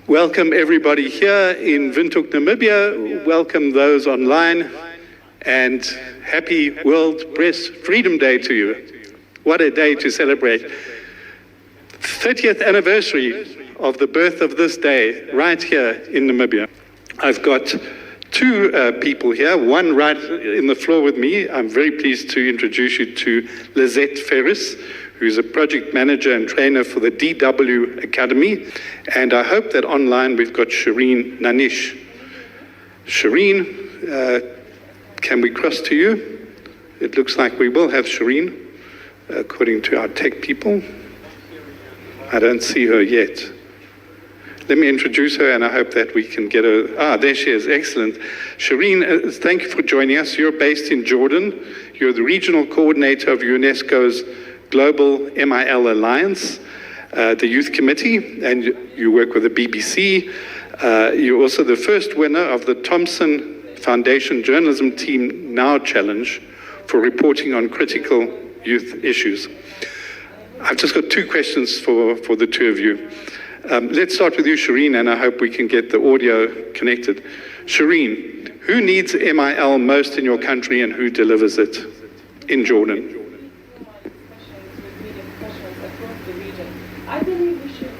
Welcome everybody here in Windhoek, Namibia. Welcome those online. And happy World Press Freedom Day to you. What a day to celebrate. 30th anniversary of the birth of this day right here in Namibia. I've got two people here, one right in the floor with me. I'm very pleased to introduce you to Lizette Ferris, who's a project manager and trainer for the DW Academy. And I hope that online we've got Shereen Nanish. Shereen, can we cross to you? It looks like we will have Shereen, according to our tech people. I don't see her yet. Let me introduce her, and I hope that we can get her. Ah, there she is. Excellent. Shereen, thank you for joining us. You're based in Jordan. You're the regional coordinator of UNESCO's Global MIL Alliance, the Youth Committee, and you work with the BBC. You're also the first winner of the Thompson Foundation Journalism Team Now Challenge for reporting on critical youth issues. I've just got two questions for the two of you. Let's start with you, Shereen, and I hope we can get the audio connected. Shereen, who needs MIL most in your country and who delivers it in Jordan? I believe we should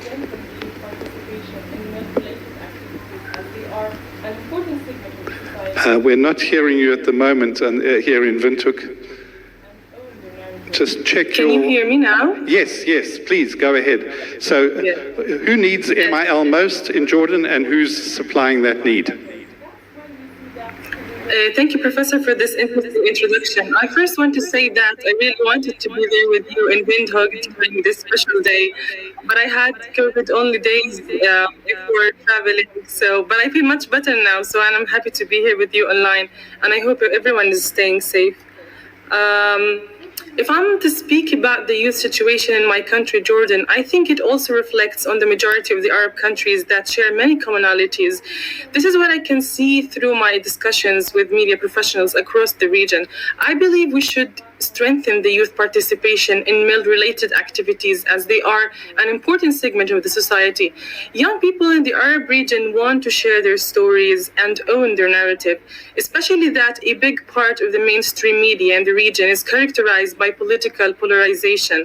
strengthen the participation in mental-related activities as they are an important segment of society. We're not hearing you at the moment here in Windhoek. Just check Can you hear me now? Yes, please, go ahead. So, who needs MIL most in Jordan and who's supplying that need? Thank you, Professor, for this interesting introduction. I first want to say that I really wanted to be there with you in Windhoek during this special day, but I had COVID-only days before traveling. But I feel much better now, so I'm happy to be here with you online, and I hope everyone is staying safe. If I'm to speak about the youth situation in my country, Jordan, I think it also reflects on the majority of the Arab countries that share many commonalities. This is what I can see through my discussions with media professionals across the region. I believe we should strengthen the youth participation in MIL-related activities as they are an important segment of the society. Young people in the Arab region want to share their stories and own their narrative, especially that a big part of the mainstream media in the region is characterized by political polarization,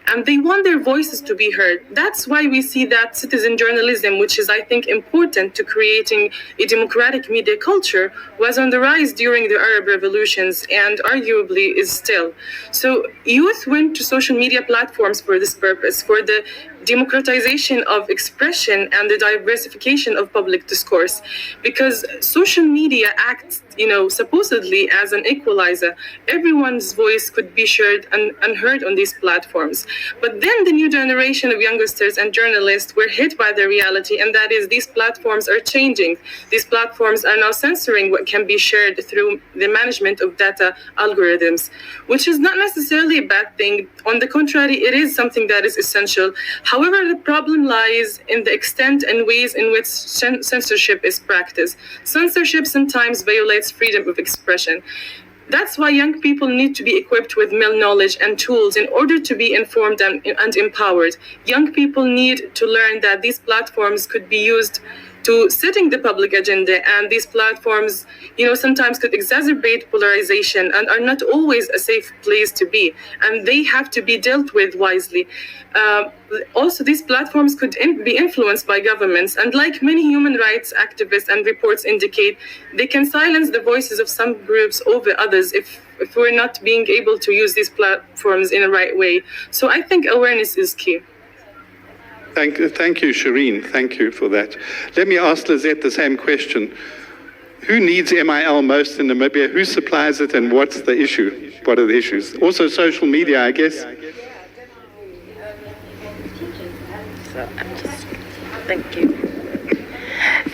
and they want their voices to be heard. That's why we see that citizen journalism, which is, I think, important to creating a democratic media culture, was on the rise during the Arab revolutions and arguably is still. So youth went to social media platforms for this purpose, for the democratization of expression and the diversification of public discourse, because social media acts, supposedly as an equalizer. Everyone's voice could be shared and heard on these platforms. But then the new generation of youngsters and journalists were hit by the reality, and that is these platforms are changing. These platforms are now censoring what can be shared through the management of data algorithms, which is not necessarily a bad thing. On the contrary, it is something that is essential. However, the problem lies in the extent and ways in which censorship is practiced. Censorship sometimes violates freedom of expression. That's why young people need to be equipped with MIL knowledge and tools in order to be informed and empowered. Young people need to learn that these platforms could be used to setting the public agenda, and these platforms, sometimes could exacerbate polarization and are not always a safe place to be, and they have to be dealt with wisely. Also, these platforms could be influenced by governments, and like many human rights activists and reports indicate, they can silence the voices of some groups over others if we're not being able to use these platforms in the right way. So I think awareness is key. Thank you, Shereen. Thank you for that. Let me ask Lizette the same question. Who needs MIL most in Namibia? Who supplies it, and what's the issue? What are the issues? Also social media, I guess. Thank you.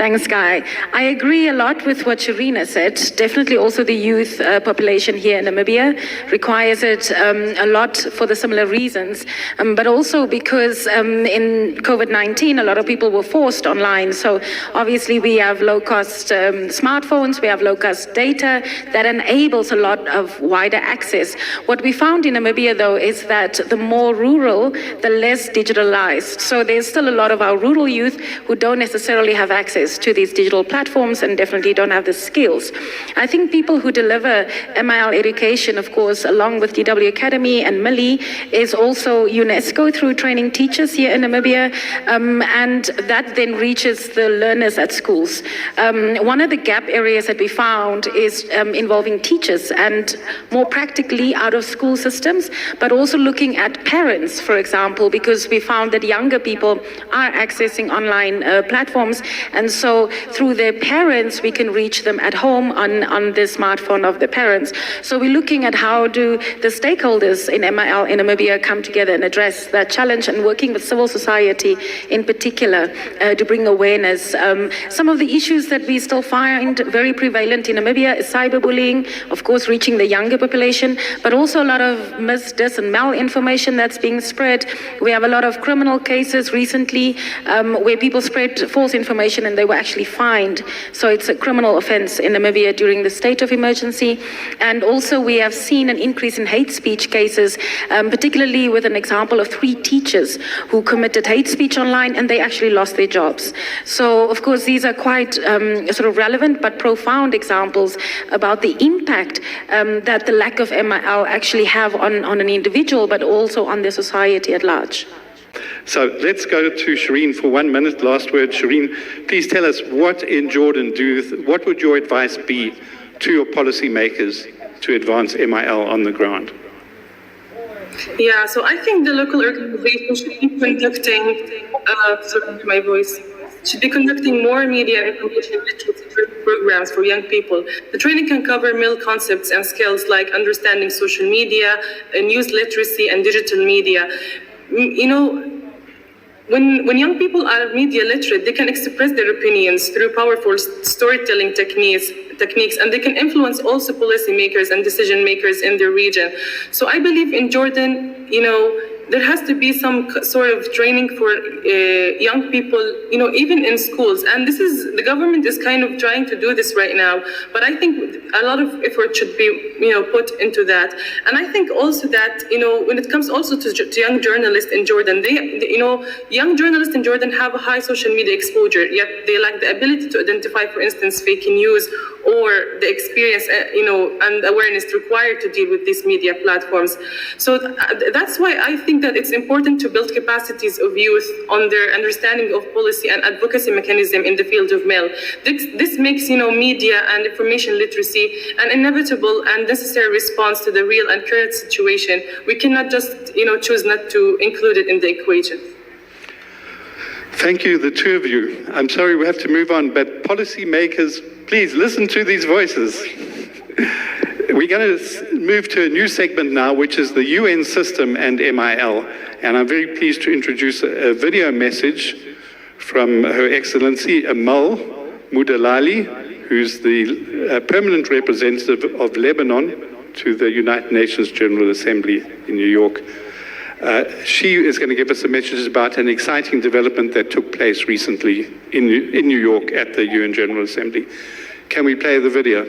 Thanks, Guy. I agree a lot with what Shereen has said. Definitely also the youth population here in Namibia requires it a lot for the similar reasons, but also because in COVID-19, a lot of people were forced online. So obviously we have low-cost smartphones, we have low-cost data that enables a lot of wider access. What we found in Namibia, though, is that the more rural, the less digitalized. So there's still a lot of our rural youth who don't necessarily have access to these digital platforms and definitely don't have the skills. I think people who deliver MIL education, of course, along with DW Academy and MILI, is also UNESCO through training teachers here in Namibia, and that then reaches the learners at schools. One of the gap areas that we found is involving teachers and more practically out of school systems, but also looking at parents, for example, because we found that younger people are accessing online platforms, and so through their parents we can reach them at home on the smartphone of the parents. So we're looking at how do the stakeholders in MIL in Namibia come together and address that challenge, and working with civil society in particular to bring awareness. Some of the issues that we still find very prevalent in Namibia is cyberbullying, of course reaching the younger population, but also a lot of mis, dis and malinformation that's being spread. We have a lot of criminal cases recently where people spread false information and they were actually fined. So it's a criminal offense in Namibia during the state of emergency. And also we have seen an increase in hate speech cases, particularly with an example of 3 teachers who committed hate speech online and they actually lost their jobs. So of course these are quite sort of relevant but profound examples about the impact that the lack of MIL actually have on an individual, but also on the society at large. So let's go to Shireen for 1 minute. Last word, Shireen. Please tell us what in Jordan what would your advice be to your policymakers to advance MIL on the ground? Yeah, so I think the local organization should be conducting, should be conducting more media and information literacy programs for young people. The training can cover MIL concepts and skills like understanding social media, news literacy, and digital media. You know, when young people are media literate, they can express their opinions through powerful storytelling techniques, and they can influence also policymakers and decision makers in their region. So I believe in Jordan, you know, there has to be some sort of training for young people, you know, even in schools. And the government is kind of trying to do this right now. But I think a lot of effort should be, you know, put into that. And I think also that, you know, when it comes also to young journalists in Jordan, you know, young journalists in Jordan have a high social media exposure, yet they lack the ability to identify, for instance, fake news or the experience, you know, and awareness required to deal with these media platforms. So that's why I think that it's important to build capacities of youth on their understanding of policy and advocacy mechanism in the field of MIL. This makes, you know, media and information literacy an inevitable and necessary response to the real and current situation. We cannot just, you know, choose not to include it in the equation. Thank you, the two of you. I'm sorry we have to move on, but policymakers, please listen to these voices. We're going to move to a new segment now, which is the UN system and MIL. And I'm very pleased to introduce a video message from Her Excellency Amal Moudalali, who's the permanent representative of Lebanon to the United Nations General Assembly in New York. She is going to give us a message about an exciting development that took place recently in New York at the UN General Assembly. Can we play the video?